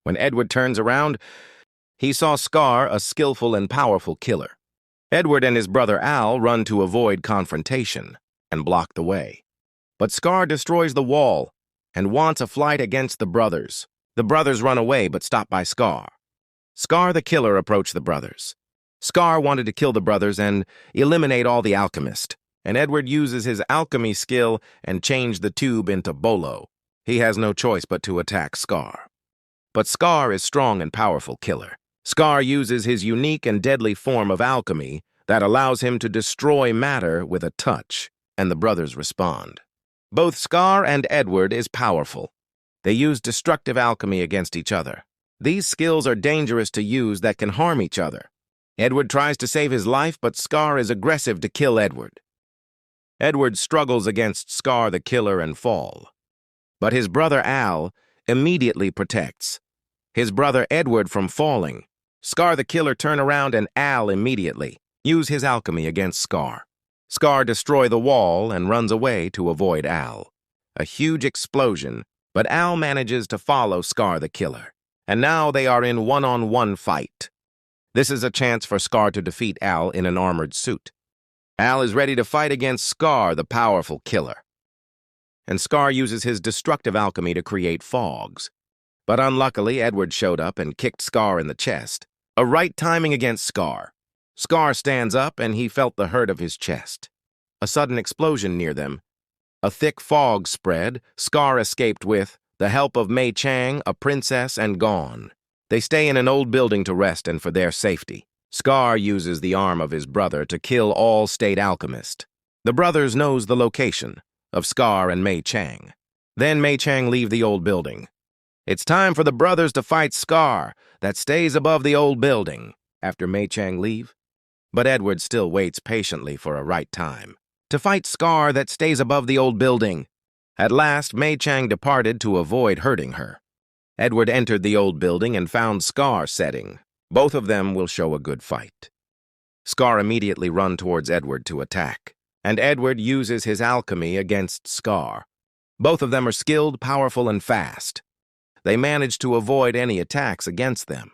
When Edward turns around, he saw Scar, a skillful and powerful killer. Edward and his brother Al run to avoid confrontation and block the way. But Scar destroys the wall and wants a flight against the brothers. The brothers run away but stop by Scar. Scar the killer approached the brothers. Scar wanted to kill the brothers and eliminate all the alchemists, and Edward uses his alchemy skill and change the tube into Bolo. He has no choice but to attack Scar. But Scar is strong and powerful killer. Scar uses his unique and deadly form of alchemy that allows him to destroy matter with a touch, and the brothers respond. Both Scar and Edward is powerful. They use destructive alchemy against each other. These skills are dangerous to use that can harm each other. Edward tries to save his life, but Scar is aggressive to kill Edward. Edward struggles against Scar the killer and fall. But his brother Al immediately protects his brother Edward from falling. Scar the killer turn around and Al immediately use his alchemy against Scar. Scar destroys the wall and runs away to avoid Al. A huge explosion, but Al manages to follow Scar the killer. And now they are in one-on-one fight. This is a chance for Scar to defeat Al in an armored suit. Al is ready to fight against Scar, the powerful killer. And Scar uses his destructive alchemy to create fogs. But unluckily, Edward showed up and kicked Scar in the chest. A right timing against Scar. Scar stands up and he felt the hurt of his chest. A sudden explosion near them. A thick fog spread. Scar escaped with the help of Mei Chang, a princess, and gone. They stay in an old building to rest and for their safety. Scar uses the arm of his brother to kill all State Alchemists. The brothers knows the location of Scar and Mei Chang. Then Mei Chang leave the old building. It's time for the brothers to fight Scar that stays above the old building after Mei Chang leave. But Edward still waits patiently for a right time to fight Scar that stays above the old building. At last, Mei Chang departed to avoid hurting her. Edward entered the old building and found Scar setting. Both of them will show a good fight. Scar immediately run towards Edward to attack, and Edward uses his alchemy against Scar. Both of them are skilled, powerful, and fast. They manage to avoid any attacks against them.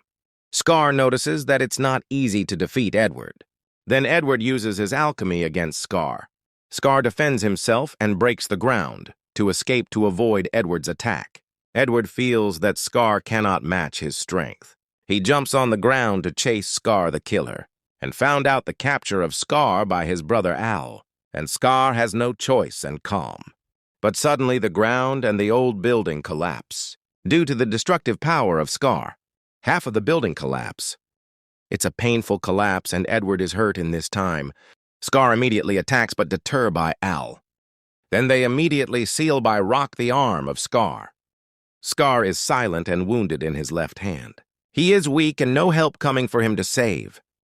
Scar notices that it's not easy to defeat Edward. Then Edward uses his alchemy against Scar. Scar defends himself and breaks the ground to escape to avoid Edward's attack. Edward feels that Scar cannot match his strength. He jumps on the ground to chase Scar the killer and found out the capture of Scar by his brother Al, and Scar has no choice and calm. But suddenly the ground and the old building collapse due to the destructive power of Scar. Half of the building collapse. It's a painful collapse and Edward is hurt in this time. Scar immediately attacks but deterred by Al. Then they immediately seal by rock the arm of Scar. Scar is silent and wounded in his left hand. He is weak and no help coming for him to save.